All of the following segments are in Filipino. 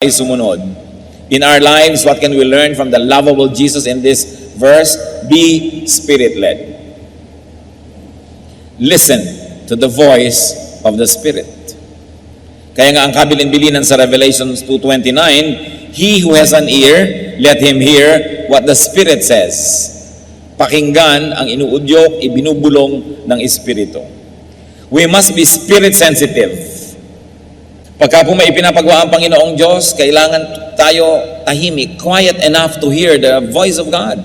ay sumunod. In our lives, what can we learn from the lovable Jesus in this verse? Be Spirit-led. Listen to the voice of the Spirit. Kaya nga ang kabilin-bilinan sa Revelation 2:29, he who has an ear, let him hear what the Spirit says. Pakinggan ang inuudyok, ibinubulong ng Espiritu. We must be Spirit-sensitive. Pagka po may ipinapagawa ang Panginoong Diyos, kailangan tayo tahimik, quiet enough to hear the voice of God.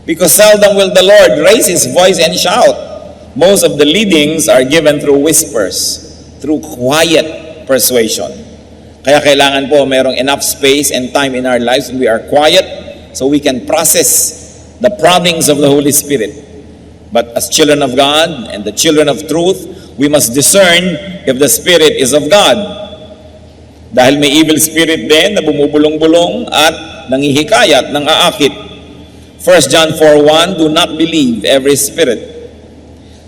Because seldom will the Lord raise His voice and shout. Most of the leadings are given through whispers, through quiet persuasion. Kaya kailangan po mayroong enough space and time in our lives when we are quiet so we can process the promptings of the Holy Spirit. But as children of God and the children of truth, we must discern if the Spirit is of God. Dahil may evil spirit din na bumubulong-bulong at nangihikayat ng aakit. 1 John 4:1, do not believe every spirit,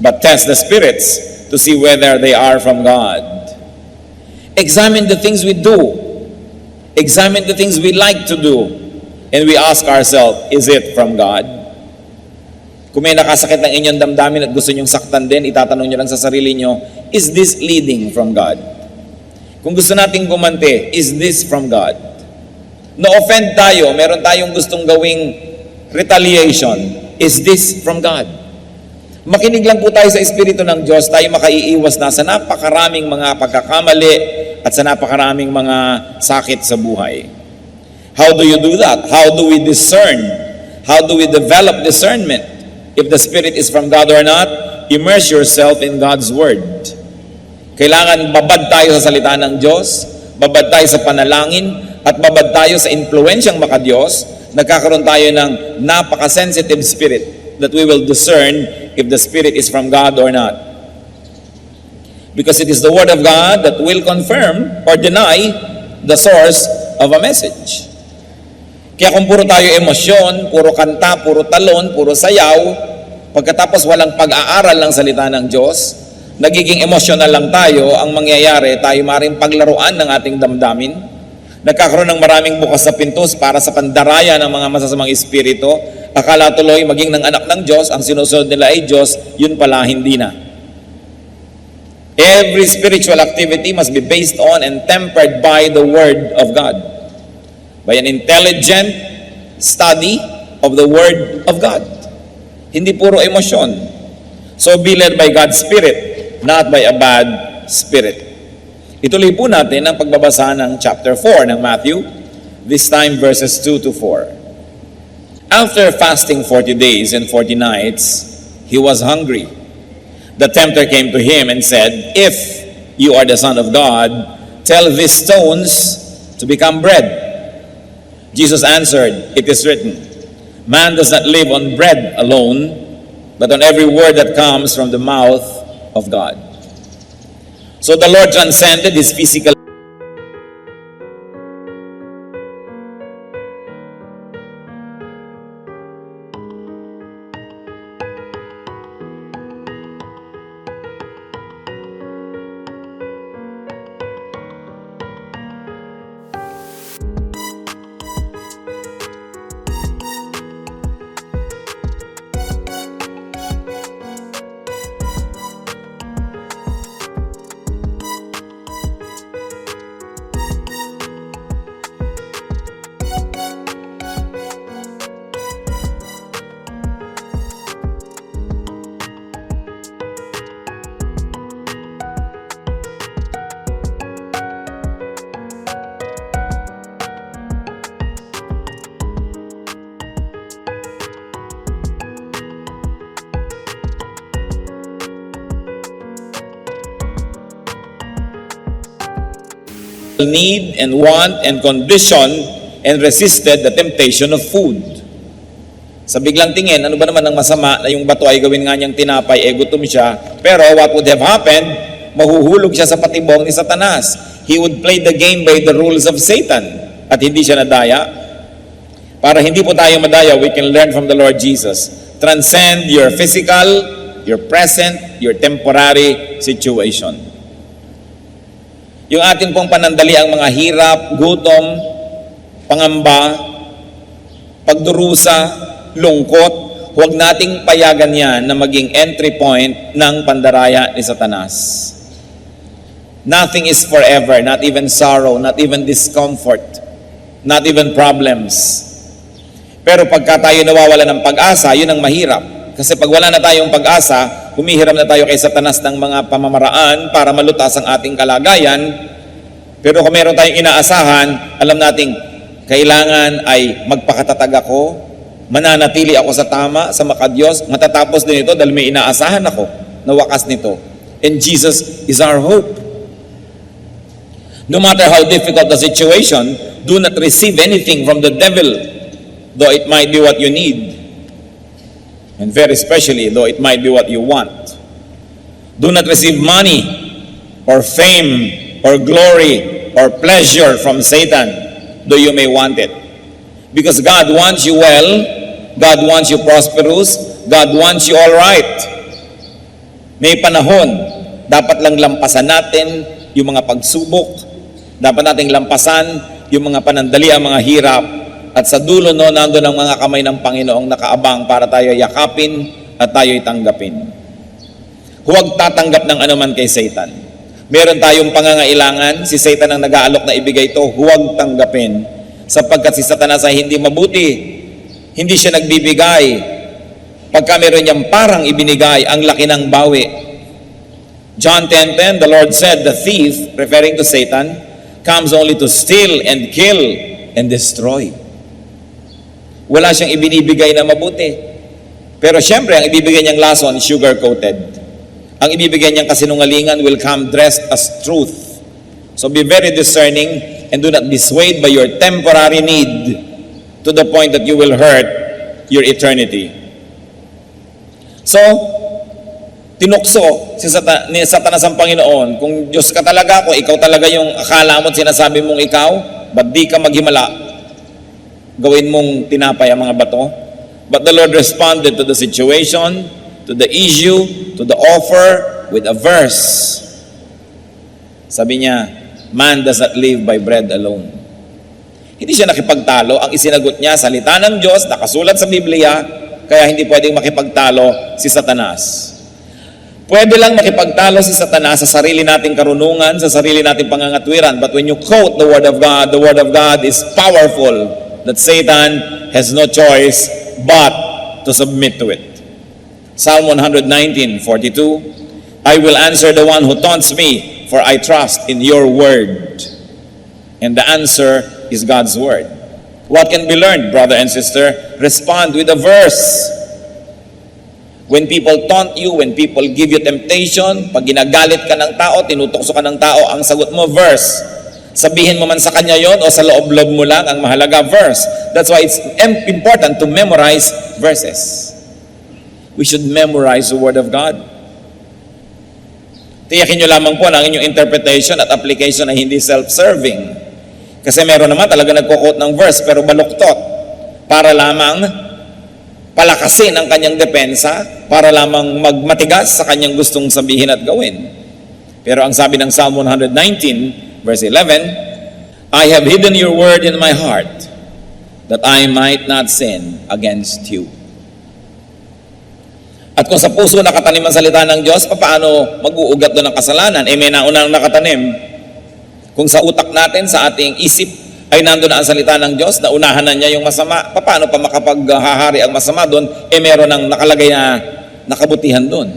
but test the spirits to see whether they are from God. Examine the things we do. Examine the things we like to do. And we ask ourselves, is it from God? Kung may nakasakit ng inyong damdamin at gusto nyong saktan din, itatanong nyo lang sa sarili nyo, is this leading from God? Kung gusto nating gumante, is this from God? Na-offend tayo, meron tayong gustong gawing retaliation, is this from God? Makinig lang po tayo sa Espiritu ng Diyos, tayo makaiiwas na sa napakaraming mga pagkakamali at sa napakaraming mga sakit sa buhay. How do you do that? How do we discern? How do we develop discernment? If the Spirit is from God or not, immerse yourself in God's Word. Kailangan babad tayo sa salita ng Diyos, babad tayo sa panalangin, at babad tayo sa impluensyang makadiyos. Nagkakaroon tayo ng napaka-sensitive spirit that we will discern if the Spirit is from God or not. Because it is the Word of God that will confirm or deny the source of a message. Kaya kung puro tayo emosyon, puro kanta, puro talon, puro sayaw, pagkatapos walang pag-aaral ng salita ng Diyos, nagiging emotional lang tayo, ang mangyayari, tayo maaaring paglaruan ng ating damdamin. Nagkakaroon ng maraming bukas sa pintos para sa pandaraya ng mga masasamang espiritu. Akala tuloy maging ng anak ng Diyos, ang sinusunod nila ay Diyos, yun pala hindi na. Every spiritual activity must be based on and tempered by the Word of God. By an intelligent study of the Word of God. Hindi puro emosyon. So be led by God's Spirit, not by a bad spirit. Ituloy po natin ang pagbabasa ng chapter 4 ng Matthew, this time verses 2 to 4. After fasting 40 days and 40 nights, he was hungry. The tempter came to him and said, if you are the Son of God, tell these stones to become bread. Jesus answered, it is written, man does not live on bread alone, but on every word that comes from the mouth of God. So the Lord transcended his physical need and want and condition and resisted the temptation of food. Sa biglang tingin, ano ba naman ang masama na yung bato ay gawin nga niyang tinapay, gutom siya. Pero what would have happened? Mahuhulog siya sa patibong ni Satanas. He would play the game by the rules of Satan. At hindi siya nadaya. Para hindi po tayo madaya, we can learn from the Lord Jesus. Transcend your physical, your present, your temporary situation. Yung atin pong panandali ang mga hirap, gutom, pangamba, pagdurusa, lungkot, huwag nating payagan yan na maging entry point ng pandaraya ni Satanas. Nothing is forever, not even sorrow, not even discomfort, not even problems. Pero pagka tayo nawawala ng pag-asa, yun ang mahirap. Kasi pag wala na tayong pag-asa, humihiram na tayo kay Satanas ng mga pamamaraan para malutas ang ating kalagayan. Pero kung meron tayong inaasahan, alam nating kailangan ay magpakatatag ako, mananatili ako sa tama, sa makadiyos, matatapos din ito dahil may inaasahan ako na wakas nito. And Jesus is our hope. No matter how difficult the situation, do not receive anything from the devil, though it might be what you need. And very especially, though it might be what you want. Do not receive money, or fame, or glory, or pleasure from Satan, though you may want it. Because God wants you well, God wants you prosperous, God wants you all right. May panahon, dapat lang lampasan natin yung mga pagsubok, dapat nating lampasan yung mga panandali, ang mga hirap, at sa dulo no, nandun ang mga kamay ng Panginoong nakaabang para tayo yakapin at tayo'y tanggapin. Huwag tatanggap ng anuman kay Satan. Meron tayong pangangailangan, si Satan ang nag-aalok na ibigay ito, huwag tanggapin. Sapagkat si Satanas ay hindi mabuti, hindi siya nagbibigay. Pagka meron niyang parang ibinigay, ang laki ng bawi. John 10:10, the Lord said, the thief, referring to Satan, comes only to steal and kill and destroy. Wala siyang ibinibigay na mabuti. Pero syempre, ang ibibigay niyang lason, sugar-coated. Ang ibibigay niyang kasinungalingan will come dressed as truth. So be very discerning and do not be swayed by your temporary need to the point that you will hurt your eternity. So, tinukso ni Satanas ang Panginoon. Kung Diyos ka talaga, kung ikaw talaga yung akala mo at sinasabi mong ikaw, ba't di ka maghimala? Gawin mong tinapay ang mga bato. But the Lord responded to the situation, to the issue, to the offer with a verse. Sabi niya, man does not live by bread alone. Hindi siya nakipagtalo. Ang isinagot niya, salita ng Diyos, nakasulat sa Biblia, kaya hindi pwedeng makipagtalo si Satanas. Pwede lang makipagtalo si Satanas sa sarili nating karunungan, sa sarili nating pangangatwiran. But when you quote the Word of God is powerful, that Satan has no choice but to submit to it. Psalm 119:42, I will answer the one who taunts me, for I trust in your word. And the answer is God's word. What can be learned, brother and sister? Respond with a verse. When people taunt you, when people give you temptation, pag ginagalit ka ng tao, tinutokso ka ng tao, ang sagot mo, verse. Sabihin mo man sa kanya yon o sa loob-loob mo lang, ang mahalaga, verse. That's why it's important to memorize verses. We should memorize the Word of God. Tiyakin nyo lamang po na ang inyong interpretation at application ay hindi self-serving. Kasi meron naman talaga nagko-quote ng verse pero baluktot para lamang palakasin ang kanyang depensa, para lamang magmatigas sa kanyang gustong sabihin at gawin. Pero ang sabi ng Psalm 119, verse 11, I have hidden your word in my heart, that I might not sin against you. At kung sa puso nakatanim ang salita ng Diyos, paano mag-uugat doon ng kasalanan? May naunang nakatanim. Kung sa utak natin, sa ating isip, ay nandun na ang salita ng Diyos, naunahan na niya yung masama, paano pa makapaghahari ang masama doon? Meron ng nakalagay na nakabutihan doon.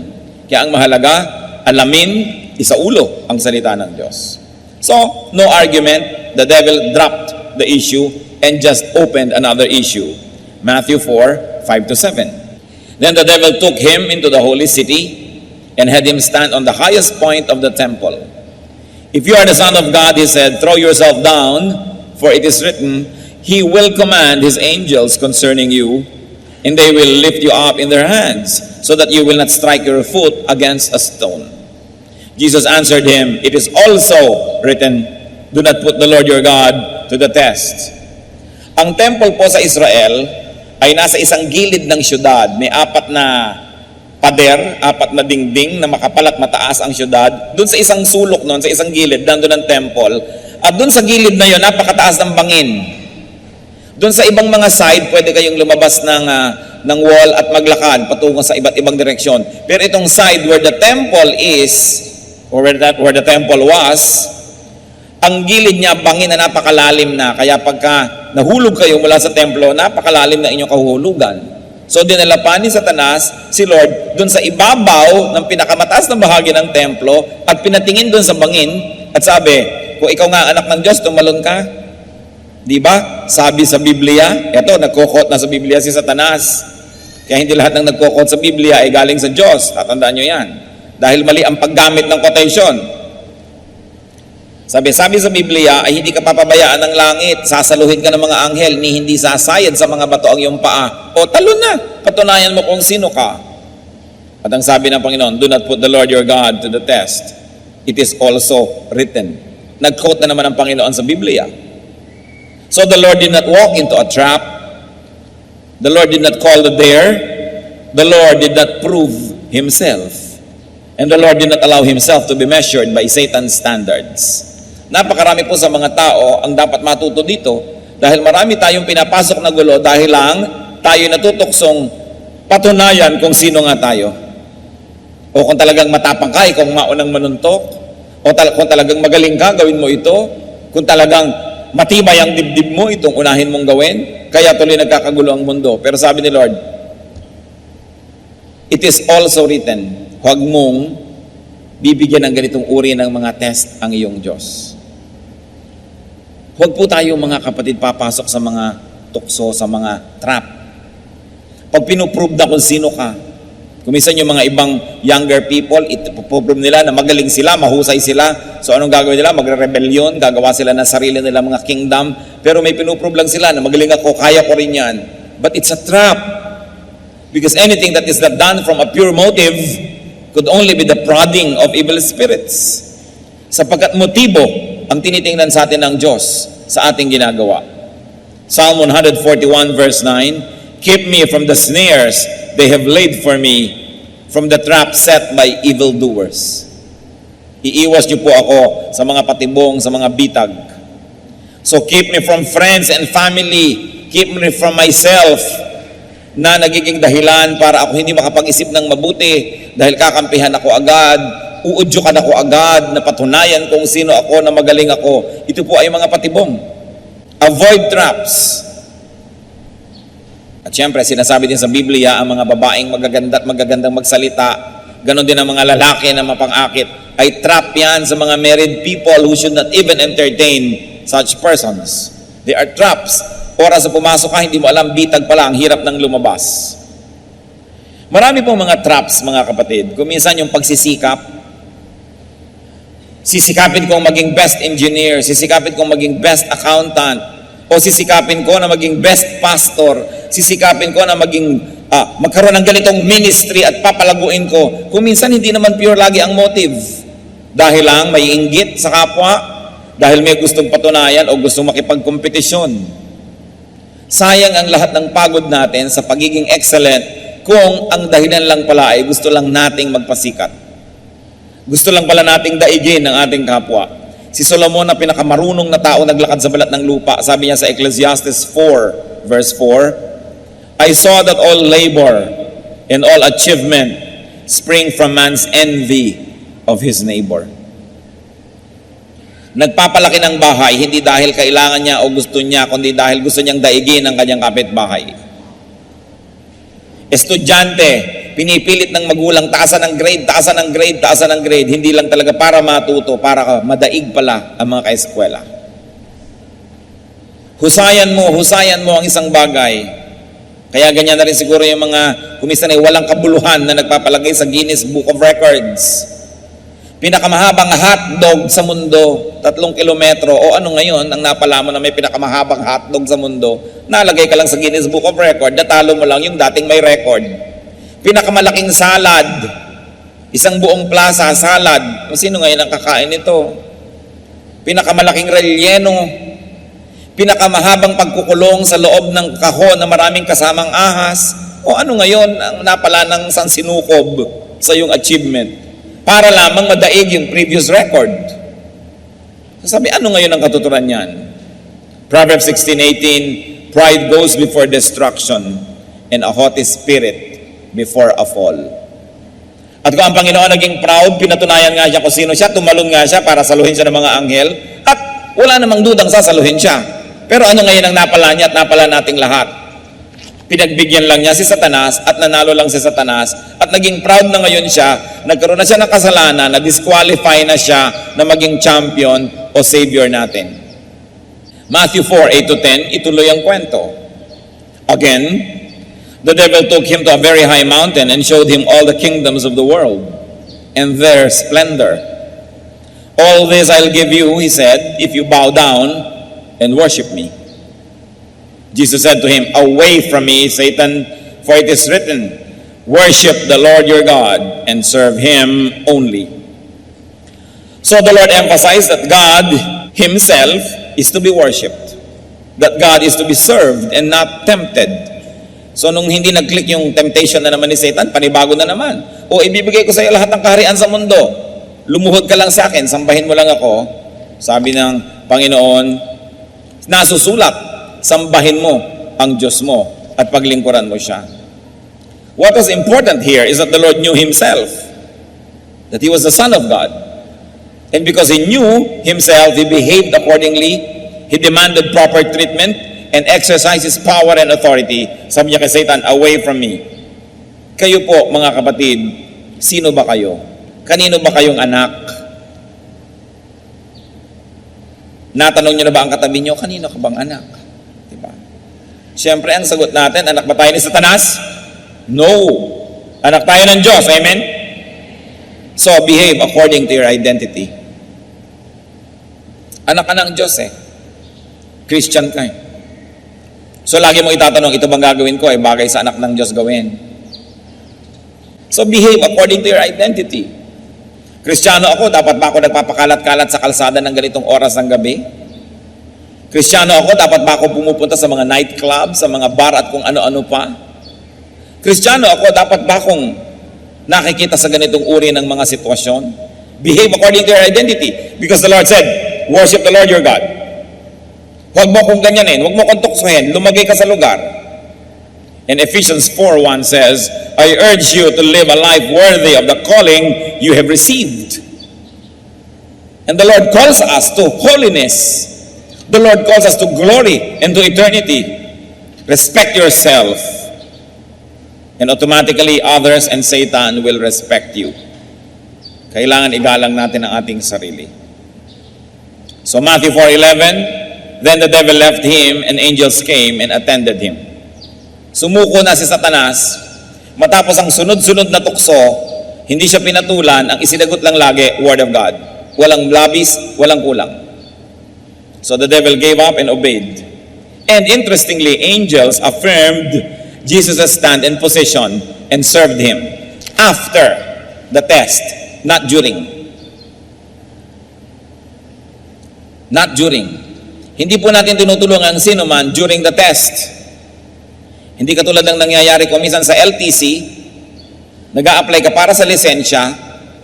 Kaya ang mahalaga, alamin, isaulo ang salita ng Diyos. So, no argument, the devil dropped the issue and just opened another issue. Matthew 4:5-7. Then the devil took him into the holy city and had him stand on the highest point of the temple. If you are the Son of God, he said, throw yourself down, for it is written, He will command His angels concerning you, and they will lift you up in their hands, so that you will not strike your foot against a stone. Jesus answered him, It is also written, Do not put the Lord your God to the test. Ang temple po sa Israel ay nasa isang gilid ng syudad. May 4 na pader, 4 na dingding na makapal at mataas ang syudad. Doon sa isang sulok noon, sa isang gilid, nandun ang temple. At doon sa gilid na yon, napakataas ng bangin. Doon sa ibang mga side, pwede kayong lumabas ng wall at maglakad patungo sa iba't ibang direksyon. Pero itong side where the temple is, or where the temple was, ang gilid niya bangin na napakalalim na. Kaya pagka nahulog kayo mula sa templo, napakalalim na inyong kahuhulugan. So dinala pa ni Satanas si Lord doon sa ibabaw ng pinakamataas na bahagi ng templo at pinatingin doon sa bangin at sabi, kung ikaw nga anak ng Diyos, tumalon ka. Di ba? Sabi sa Biblia, eto, nagkukot na sa Biblia si Satanas. Kaya hindi lahat ng nagkukot sa Biblia ay galing sa Diyos. Tatandaan nyo yan. Dahil mali ang paggamit ng quotation. Sabi sa Biblia ay hindi ka papabayaan ng langit, sasaluhin ka ng mga anghel, ni hindi sasayad sa mga bato ang iyong paa. O talon na, patunayan mo kung sino ka. At ang sabi ng Panginoon, do not put the Lord your God to the test. It is also written. Nag-quote na naman ang Panginoon sa Biblia. So the Lord did not walk into a trap. The Lord did not call the dare. The Lord did not prove Himself. And the Lord did not allow Himself to be measured by Satan's standards. Napakarami po sa mga tao ang dapat matuto dito dahil marami tayong pinapasok na gulo dahil lang tayo natutuksong patunayan kung sino nga tayo. O kung talagang matapang ka, kung maunang manuntok, o kung talagang magaling ka, gawin mo ito. Kung talagang matibay ang dibdib mo, itong unahin mong gawin. Kaya tuloy nagkakagulo ang mundo. Pero sabi ni Lord, it is also written, huwag mong bibigyan ng ganitong uri ng mga test ang iyong Diyos. Huwag po tayo mga kapatid papasok sa mga tukso, sa mga trap. Pag pinuprove na kung sino ka, kuminsan yung mga ibang younger people, ipoprove nila na magaling sila, mahusay sila. So anong gagawin nila? Magre-rebellion, gagawa sila ng sarili nila mga kingdom. Pero may pinuprove lang sila na magaling ako, kaya ko rin yan. But it's a trap. Because anything that is not done from a pure motive could only be the prodding of evil spirits. Sapagkat motibo ang tinitingnan sa atin ng Diyos sa ating ginagawa. Psalm 141 verse 9, keep me from the snares they have laid for me, from the trap set by evildoers. Iiwas niyo po ako sa mga patibong, sa mga bitag. So keep me from friends and family, keep me from myself, na nagiging dahilan para ako hindi makapag-isip ng mabuti dahil kakampihan ako agad, uudyukan ako agad, na patunayan kung sino ako, na magaling ako. Ito po ay mga patibong. Avoid traps. At syempre, sinasabi din sa Biblia, ang mga babaeng magaganda at magagandang magsalita, ganon din ang mga lalaki na mapangakit, ay trap yan sa mga married people who should not even entertain such persons. They are traps. Oras sa pumasok ka, hindi mo alam, bitag pala, ang hirap ng lumabas. Marami pong mga traps, mga kapatid. Kung minsan yung pagsisikap, sisikapin kong maging best engineer, sisikapin kong maging best accountant, o sisikapin ko na maging best pastor, sisikapin ko na maging magkaroon ng ganitong ministry at papalaguin ko. Kung minsan hindi naman pure lagi ang motive. Dahil lang may inggit sa kapwa, dahil may gustong patunayan o gustong makipagkompetisyon. Sayang ang lahat ng pagod natin sa pagiging excellent kung ang dahilan lang pala ay gusto lang nating magpasikat. Gusto lang pala nating daigin ng ating kapwa. Si Solomon na pinakamarunong na tao naglakad sa balat ng lupa, sabi niya sa Ecclesiastes 4 verse 4, I saw that all labor and all achievement spring from man's envy of his neighbor. Nagpapalaki ng bahay, hindi dahil kailangan niya o gusto niya, kundi dahil gusto niyang daigin ang kanyang kapitbahay. Estudyante, pinipilit ng magulang, taasan ng grade, taasan ng grade, taasan ng grade. Hindi lang talaga para matuto, para madaig pala ang mga kaeskwela. Husayan mo ang isang bagay. Kaya ganyan na rin siguro yung mga kumisan ay walang kabuluhan na nagpapalagay sa Guinness Book of Records. Pinakamahabang hotdog sa mundo, 3 kilometro. O ano ngayon, ang napala mo na may pinakamahabang hotdog sa mundo, nalagay ka lang sa Guinness Book of Record, natalo mo lang yung dating may record. Pinakamalaking salad, isang buong plaza salad. Sino ngayon ang kakain nito? Pinakamalaking relleno, pinakamahabang pagkukulong sa loob ng kahon na maraming kasamang ahas, O ano ngayon ang napala ng sansinukob sa iyong achievement para lamang madaig yung previous record? So sabi, ano ngayon ang katuturan niyan? Proverbs 16:18, pride goes before destruction and a haughty spirit before a fall. At kung ang Panginoon naging proud, pinatunayan nga siya kung sino siya, tumalon nga siya para saluhin siya ng mga anghel, at wala namang dudang sasaluhin siya. Pero ano ngayon ang napala niya at napala nating lahat? Pinagbigyan lang niya si Satanas at nanalo lang si Satanas at naging proud na ngayon siya, nagkaroon na siya ng kasalanan, na-disqualify na siya na maging champion o savior natin. Matthew 4:8-10, ituloy ang kwento. Again, the devil took him to a very high mountain and showed him all the kingdoms of the world and their splendor. All this I'll give you, he said, if you bow down and worship me. Jesus said to him, away from me, Satan, for it is written, worship the Lord your God and serve him only. So the Lord emphasized that God himself is to be worshipped, that God is to be served and not tempted. So nung hindi nag-click yung temptation na naman ni Satan, panibago na naman. O ibibigay ko sa iyo lahat ng kaharian sa mundo. Lumuhod ka lang sa akin, sambahin mo lang ako. Sabi ng Panginoon, nasusulat, sambahin mo ang Diyos mo at paglingkuran mo siya. What was important here is that the Lord knew himself, that he was the Son of God. And because he knew himself, he behaved accordingly. He demanded proper treatment and exercised his power and authority. Sabi niya kay Satan, away from me. Kayo po, mga kapatid, sino ba kayo? Kanino ba kayong anak? Natanong niyo na ba ang katabi niyo, kanino ka bang anak? Diba? Siyempre, ang sagot natin, anak ba tayo ni Satanas? No. Anak tayo ng Diyos. Amen? So, behave according to your identity. Anak ka ng Diyos eh. Christian ka eh. So, lagi mong itatanong, ito bang gagawin ko? Bagay sa anak ng Diyos gawin. So, behave according to your identity. Kristiyano ako, dapat ba ako nagpapakalat-kalat sa kalsada ng ganitong oras ng gabi? Kristiyano ako, dapat ba ako pumupunta sa mga nightclub, sa mga bar at kung ano-ano pa? Kristiyano ako, dapat ba akong nakikita sa ganitong uri ng mga sitwasyon? Behave according to your identity. Because the Lord said, worship the Lord your God. Huwag mo akong ganyanin, huwag mo akong tuksohin, lumagay ka sa lugar. And Ephesians 4:1 says, I urge you to live a life worthy of the calling you have received. And the Lord calls us to holiness. The Lord calls us to glory and to eternity. Respect yourself. And automatically others and Satan will respect you. Kailangan igalang natin ang ating sarili. So Matthew 4:11, then the devil left him and angels came and attended him. Sumuko na si Satanas, matapos ang sunod-sunod na tukso, hindi siya pinatulan, ang isinagot lang lagi, Word of God. Walang labis, walang kulang. So the devil gave up and obeyed. And interestingly, angels affirmed Jesus' stand and position and served him after the test, not during. Not during. Hindi po natin tinutulungan sino man during the test. Hindi katulad ng nangyayari ko minsan sa LTC, nag-a-apply ka para sa lisensya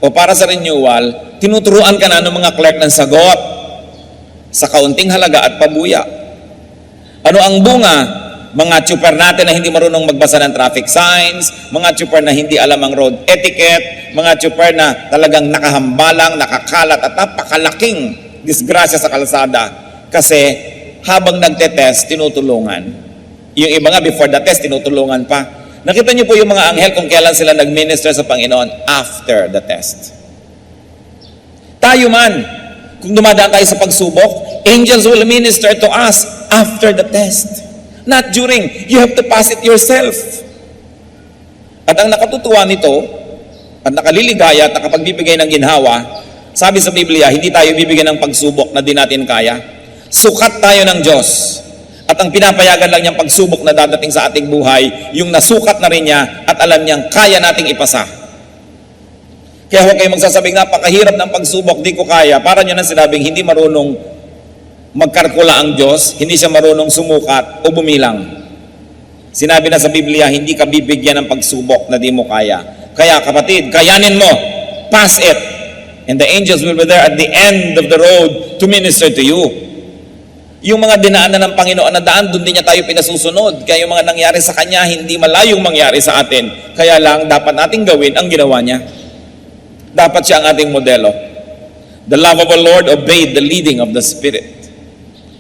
o para sa renewal, tinuturuan ka na ng mga clerk ng sagot sa kaunting halaga at pabuya. Ano ang bunga? Mga tsuper natin na hindi marunong magbasa ng traffic signs, mga tsuper na hindi alam ang road etiquette, mga tsuper na talagang nakahambalang, nakakalat at napakalaking disgrasya sa kalsada kasi habang nagte-test, tinutulungan. Yung iba nga before the test, tinutulungan pa. Nakita niyo po yung mga anghel kung kailan sila nag-minister sa Panginoon after the test. Tayo man, kung dumadaan tayo sa pagsubok, angels will minister to us after the test. Not during. You have to pass it yourself. At ang nakatutuwa nito, at nakaliligaya at nakapagbibigay ng ginhawa, sabi sa Biblia, hindi tayo bibigyan ng pagsubok na di natin kaya. Sukat tayo ng Diyos. At ang pinapayagan lang niyang pagsubok na dadating sa ating buhay, yung nasukat na rin niya at alam niyang kaya nating ipasa. Kaya huwag kayong magsasabing napakahirap ng pagsubok, di ko kaya. Para niyo nang sinabing hindi marunong magkalkula ang Diyos, hindi siya marunong sumukat o bumilang. Sinabi na sa Biblia, hindi ka bibigyan ng pagsubok na di mo kaya. Kaya kapatid, kayanin mo. Pass it. And the angels will be there at the end of the road to minister to you. Yung mga dinaanan ng Panginoon na daan, doon din niya tayo pinasusunod. Kaya yung mga nangyari sa Kanya, hindi malayong mangyari sa atin. Kaya lang, dapat nating gawin ang ginawa niya. Dapat siya ang ating modelo. The love of the Lord obeyed the leading of the Spirit.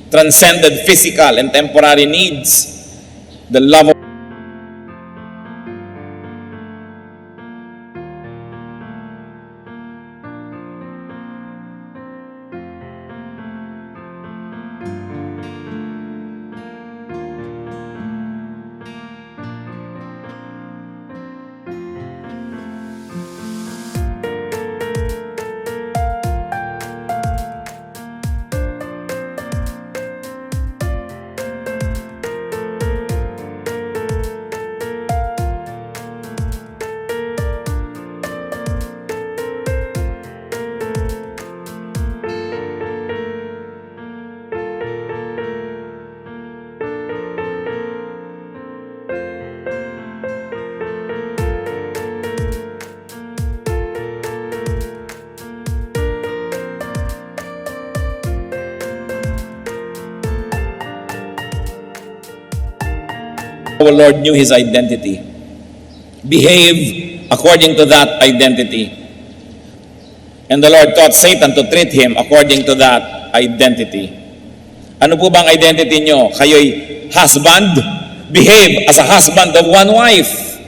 Transcended physical and temporary needs. The love of our Lord knew his identity. Behave according to that identity. And the Lord taught Satan to treat him according to that identity. Ano po bang identity nyo? Kayo'y husband? Behave as a husband of one wife.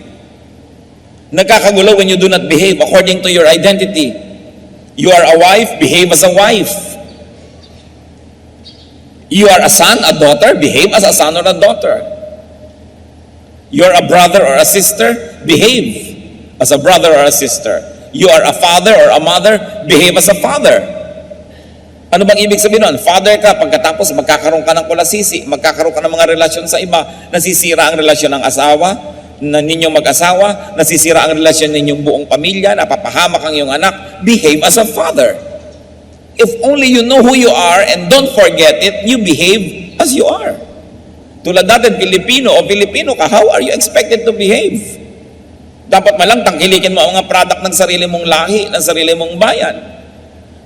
Nagkakagulo when you do not behave according to your identity. You are a wife, behave as a wife. You are a son, a daughter, behave as a son or a daughter. You're a brother or a sister, behave as a brother or a sister. You are a father or a mother, behave as a father. Ano bang ibig sabihin nun? Father ka, pagkatapos magkakaroon ka ng kulasisi, magkakaroon ka ng mga relasyon sa iba, nasisira ang relasyon ng asawa, na ninyong mag-asawa, nasisira ang relasyon ninyong buong pamilya, napapahamak ang iyong anak, behave as a father. If only you know who you are and don't forget it, you behave as you are. Tulad natin, Pilipino o Pilipino ka, how are you expected to behave? Dapat malang tangkilikin mo ang mga product ng sarili mong lahi, ng sarili mong bayan.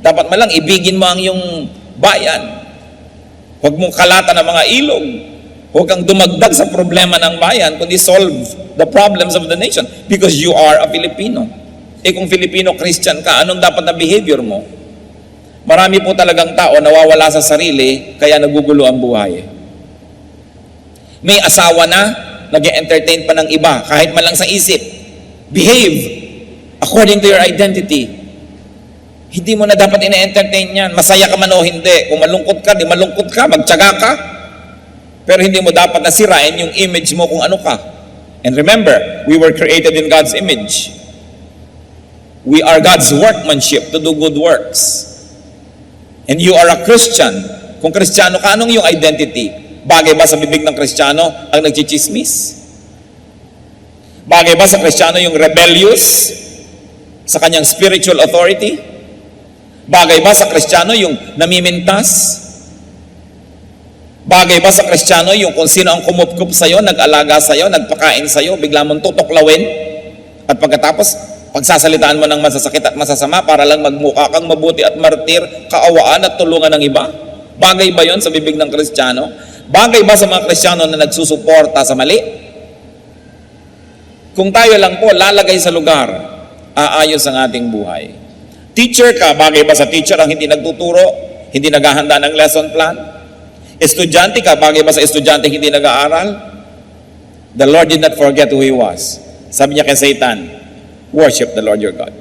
Dapat malang ibigin mo ang iyong bayan. Huwag mong kalatan ng mga ilog. Huwag kang dumagdag sa problema ng bayan, kundi solve the problems of the nation because you are a Filipino. Kung Filipino Christian ka, anong dapat na behavior mo? Marami po talagang tao nawawala sa sarili, kaya nagugulo ang buhay. May asawa na, nag-entertain pa ng iba, kahit malang sa isip. Behave according to your identity. Hindi mo na dapat ina-entertain yan. Masaya ka man o hindi. Kung malungkot ka, di malungkot ka, magtiyaga ka. Pero hindi mo dapat nasirain yung image mo kung ano ka. And remember, we were created in God's image. We are God's workmanship to do good works. And you are a Christian. Kung Kristiyano ka, anong yung identity? Bagay ba sa bibig ng Kristiyano ang nagchichismis? Bagay ba sa Kristiyano yung rebellious sa kanyang spiritual authority? Bagay ba sa Kristiyano yung namimintas? Bagay ba sa Kristiyano yung kung sino ang kumupkup sa'yo, nag-alaga sa'yo, nagpakain sa'yo, bigla mong tutuklawin? At pagkatapos, pagsasalitaan mo ng masasakit at masasama para lang magmukha kang mabuti at martir, kaawaan at tulungan ng iba? Bagay ba yon sa bibig ng Kristiyano? Bagay ba sa mga Kristiyano na nagsusuporta sa mali? Kung tayo lang po lalagay sa lugar, aayos ang ating buhay. Teacher ka, bagay ba sa teacher ang hindi nagtuturo, hindi naghahanda ng lesson plan? Estudyante ka, bagay ba sa estudyante hindi nag-aaral? The Lord did not forget who He was. Sabi niya kay Satan, worship the Lord your God.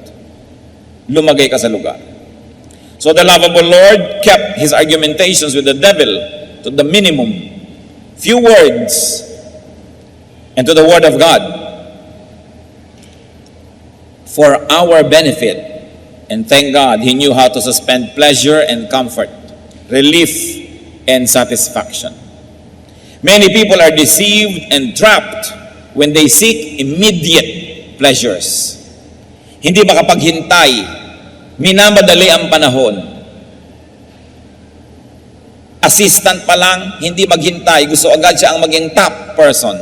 Lumagay ka sa lugar. So the love of the Lord kept his argumentations with the devil to the minimum. Few words and to the Word of God for our benefit. And thank God, he knew how to suspend pleasure and comfort, relief and satisfaction. Many people are deceived and trapped when they seek immediate pleasures. Hindi makapaghintay, minamadali ang panahon. Assistant pa lang, hindi maghintay, gusto agad siya ang maging top person.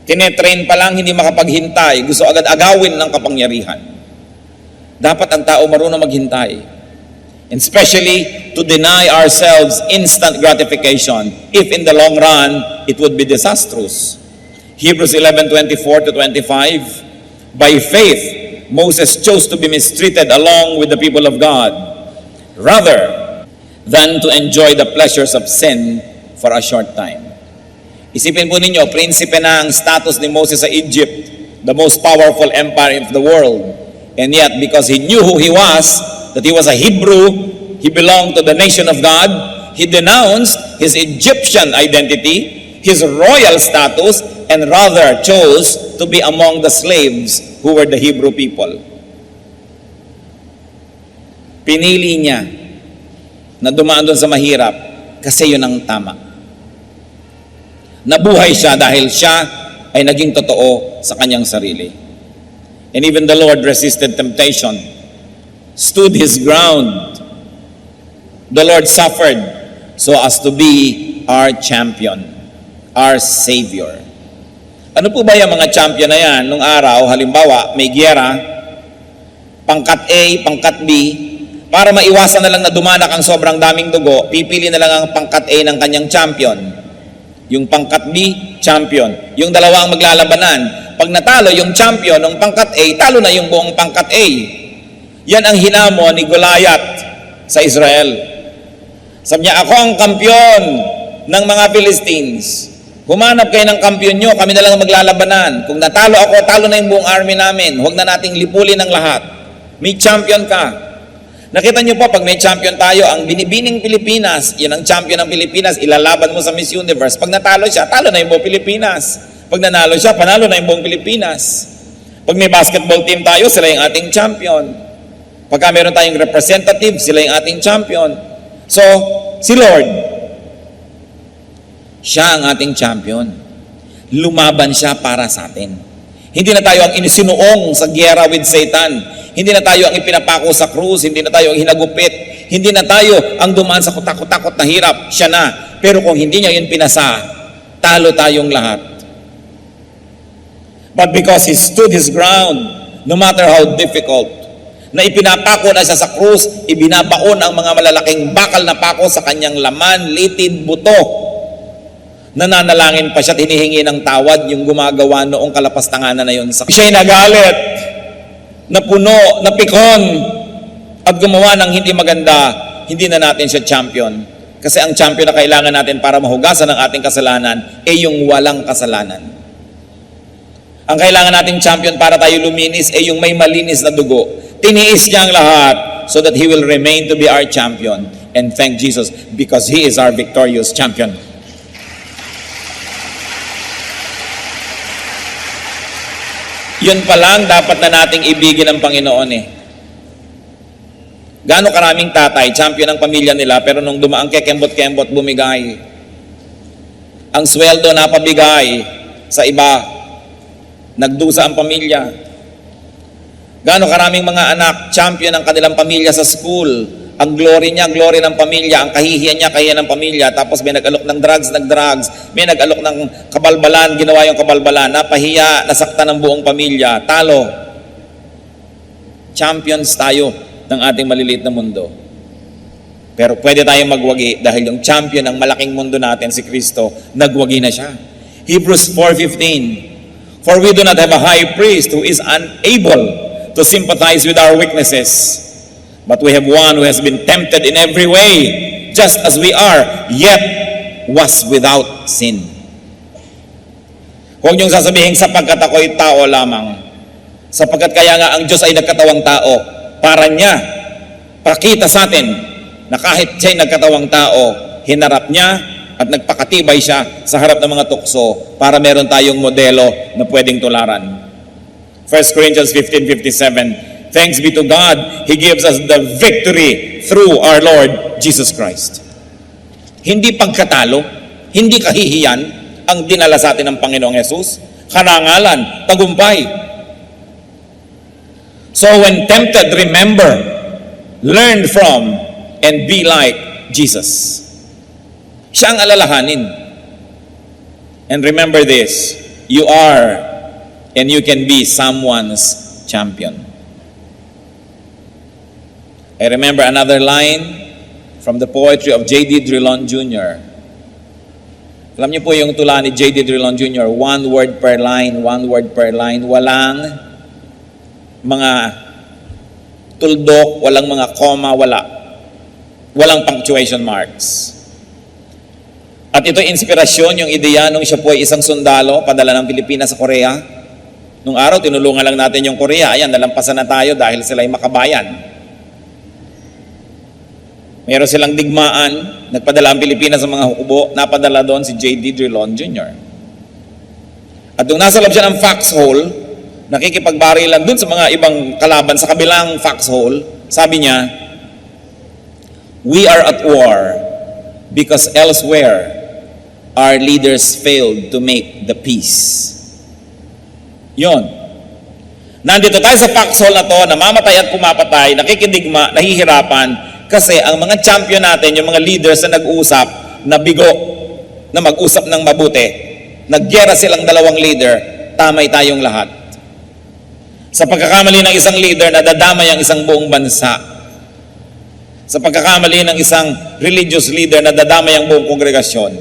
Tinetrain pa lang, hindi makapaghintay. Gusto agad agawin ng kapangyarihan. Dapat ang tao marunong maghintay. And especially to deny ourselves instant gratification if in the long run it would be disastrous. Hebrews 11:24 to 25. By faith, Moses chose to be mistreated along with the people of God rather than to enjoy the pleasures of sin for a short time. Isipin po ninyo, prinsipe na ang status ni Moses sa Egypt, the most powerful empire of the world. And yet, because he knew who he was, that he was a Hebrew, he belonged to the nation of God, he denounced his Egyptian identity, his royal status, and rather chose to be among the slaves who were the Hebrew people. Pinili niya na dumaan doon sa mahirap kasi yun ang tama. Nabuhay siya dahil siya ay naging totoo sa kanyang sarili. And even the Lord resisted temptation, stood his ground. The Lord suffered so as to be our champion, our Savior. Ano po ba yung mga champion na yan? Nung araw, halimbawa, may giyera, pangkat A, pangkat B, para maiwasan na lang na dumanak ang sobrang daming dugo, pipili na lang ang pangkat A ng kanyang champion. Yung pangkat B, champion. Yung dalawa ang maglalabanan. Pag natalo yung champion ng pangkat A, talo na yung buong pangkat A. Yan ang hinamo ni Goliath sa Israel. Sabi niya, ako ang kampiyon ng mga Philistines. Humanap kayo ng kampiyon nyo, kami na lang ang maglalabanan. Kung natalo ako, talo na yung buong army namin. Huwag na nating lipulin ang lahat. May champion ka. Nakita niyo po, pag may champion tayo, ang binibining Pilipinas, yan ang champion ng Pilipinas, ilalaban mo sa Miss Universe. Pag natalo siya, talo na yung buong Pilipinas. Pag nanalo siya, panalo na yung buong Pilipinas. Pag may basketball team tayo, sila yung ating champion. Pagka meron tayong representative, sila yung ating champion. So, si Lord, siya ang ating champion. Lumaban siya para sa atin. Hindi na tayo ang inisinuong sa giyera with Satan. Hindi na tayo ang ipinapako sa krus, hindi na tayo ang hinagupit, hindi na tayo ang dumaan sa kutakot-takot na hirap, siya na. Pero kung hindi niya yun pinasa, talo tayong lahat. But because he stood his ground, no matter how difficult, na ipinapako na siya sa krus, ibinabaon ang mga malalaking bakal na pako sa kanyang laman, litid, buto. Nananalangin pa siya at hinihingi ng tawad yung gumagawa noong kalapastanganan na yun. Siya'y nagalit, napuno, napikon, at gumawa ng hindi maganda, hindi na natin siya champion. Kasi ang champion na kailangan natin para mahugasan ang ating kasalanan ay yung walang kasalanan. Ang kailangan nating champion para tayo luminis ay yung may malinis na dugo. Tiniis niya ang lahat so that He will remain to be our champion. And thank Jesus because He is our victorious champion. Yun pa lang dapat na nating ibigin ang Panginoon eh. Gaano karaming tatay, champion ng pamilya nila, pero nung dumaan kay kembot-kembot, bumigay. Ang sweldo na pabigay sa iba, nagdusa ang pamilya. Gaano karaming mga anak, champion ng kanilang pamilya sa school, ang glory niya, glory ng pamilya, ang kahihiyan niya, kahihiyan ng pamilya, tapos may nag-alok ng drugs, may nag-alok ng kabalbalan, ginawa yung kabalbalan, napahiya, nasaktan ng buong pamilya, talo. Champions tayo ng ating maliliit na mundo. Pero pwede tayong magwagi dahil yung champion ng malaking mundo natin, si Kristo, nagwagi na siya. Hebrews 4:15, for we do not have a high priest who is unable to sympathize with our weaknesses, but we have one who has been tempted in every way, just as we are, yet was without sin. Huwag niyong sasabihin, sapagkat ako'y tao lamang. Sapagkat kaya nga ang Diyos ay nagkatawang tao, para niya, pakita sa atin, na kahit siya'y nagkatawang tao, hinarap niya at nagpakatibay siya sa harap ng mga tukso para meron tayong modelo na pwedeng tularan. 1 Corinthians 15:57, thanks be to God, He gives us the victory through our Lord Jesus Christ. Hindi pagkatalo, hindi kahihiyan ang dinala sa atin ng Panginoong Jesus. Karangalan, tagumpay. So when tempted, remember, learn from, and be like Jesus. Siya ang alalahanin. And remember this, you are and you can be someone's champion. I remember another line from the poetry of J.D. Drilon Jr. Alam niyo po yung tula ni J.D. Drilon Jr., one word per line, walang mga tuldok, walang mga comma, walang punctuation marks. At ito inspirasyon, yung ideya nung siya po ay isang sundalo, padala ng Pilipinas sa Korea. Nung araw, tinulungan lang natin yung Korea. Ayan, nalampasan na tayo dahil sila ay makabayan. Meron silang digmaan, nagpadala ang Pilipinas sa mga hukubo, napadala doon si J.D. Drilon Jr. At nung nasa loob siya ng foxhole, nakikipagbarilan doon sa mga ibang kalaban sa kabilang foxhole, sabi niya, "We are at war because elsewhere our leaders failed to make the peace." Yon. Nandito tayo sa foxhole na to, namamatay at pumapatay, nakikidigma, nahihirapan, kasi ang mga champion natin, yung mga leaders na nag-uusap, na bigo, na mag-usap ng mabuti, nagyera silang dalawang leader, tamay tayong lahat. Sa pagkakamali ng isang leader, nadadamay ang isang buong bansa. Sa pagkakamali ng isang religious leader, nadadamay ang buong kongregasyon.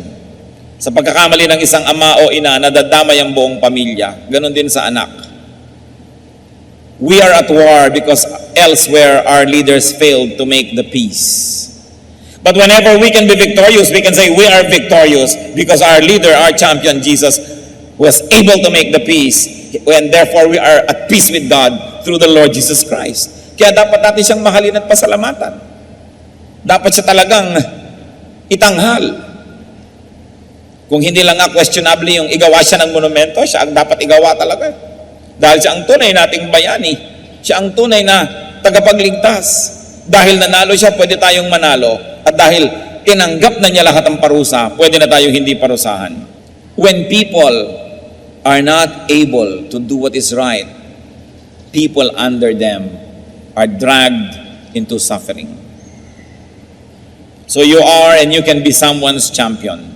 Sa pagkakamali ng isang ama o ina, nadadamay ang buong pamilya. Ganon din sa anak. We are at war because elsewhere our leaders failed to make the peace. But whenever we can be victorious, we can say we are victorious because our leader, our champion, Jesus, was able to make the peace. And therefore we are at peace with God through the Lord Jesus Christ. Kaya dapat natin siyang mahalin at pasalamatan. Dapat siya talagang itanghal. Kung hindi lang nga questionable yung igawa siya ng monumento, siya ang dapat igawa talaga. Dahil siya ang tunay nating bayani. Siya ang tunay na tagapagligtas. Dahil nanalo siya, pwede tayong manalo. At dahil tinanggap na niya lahat ng parusa, pwede na tayong hindi parusahan. When people are not able to do what is right, people under them are dragged into suffering. So you are and you can be someone's champion.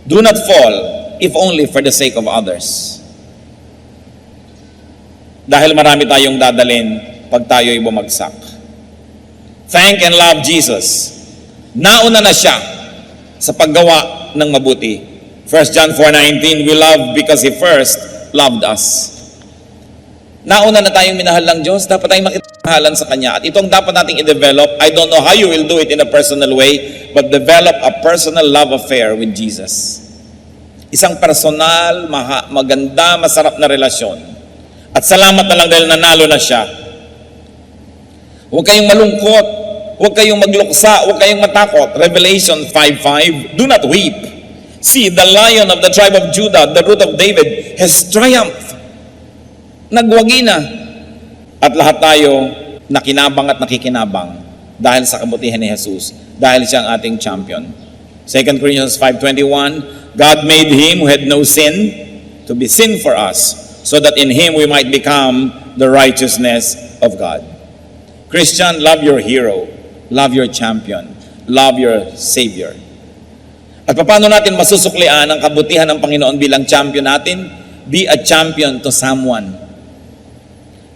Do not fall, if only for the sake of others. Dahil marami tayong dadalhin pag tayo'y bumagsak. Thank and love Jesus. Nauna na siya sa paggawa ng mabuti. 1 John 4:19, we love because He first loved us. Nauna na tayong minahal ng Diyos, dapat tayong makimahalan sa Kanya. At itong dapat nating i-develop, I don't know how you will do it in a personal way, but develop a personal love affair with Jesus. Isang personal, maganda, masarap na relasyon. At salamat na lang dahil nanalo na siya. Huwag kayong malungkot, huwag kayong magluksa, huwag kayong matakot. Revelation 5:5, do not weep. See, the Lion of the tribe of Judah, the Root of David, has triumphed. Nagwagi na. At lahat tayo nakinabang at nakikinabang dahil sa kabutihan ni Jesus, dahil siya ang ating champion. 2 Corinthians 5:21, God made Him who had no sin to be sin for us, so that in Him we might become the righteousness of God. Christian, love your hero, love your champion, love your Savior. At paano natin masusuklian ang kabutihan ng Panginoon bilang champion natin? Be a champion to someone.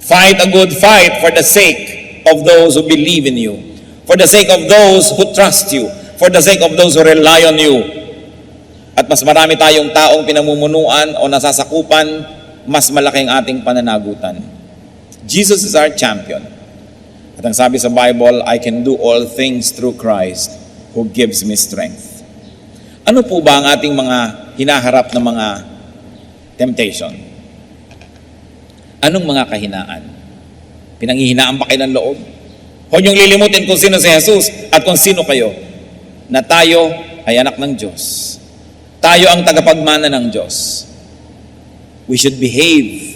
Fight a good fight for the sake of those who believe in you, for the sake of those who trust you, for the sake of those who rely on you. At mas marami tayong taong pinamumunuan o nasasakupan, mas malaking ating pananagutan. Jesus is our champion. At ang sabi sa Bible, I can do all things through Christ who gives me strength. Ano po ba ang ating mga hinaharap na mga temptation? Anong mga kahinaan? Pinanghihinaan ba kayo ng loob? Huwag niyong lilimutin kung sino si Jesus at kung sino kayo. Na tayo ay anak ng Diyos. Tayo ang tagapagmana ng Diyos. We should behave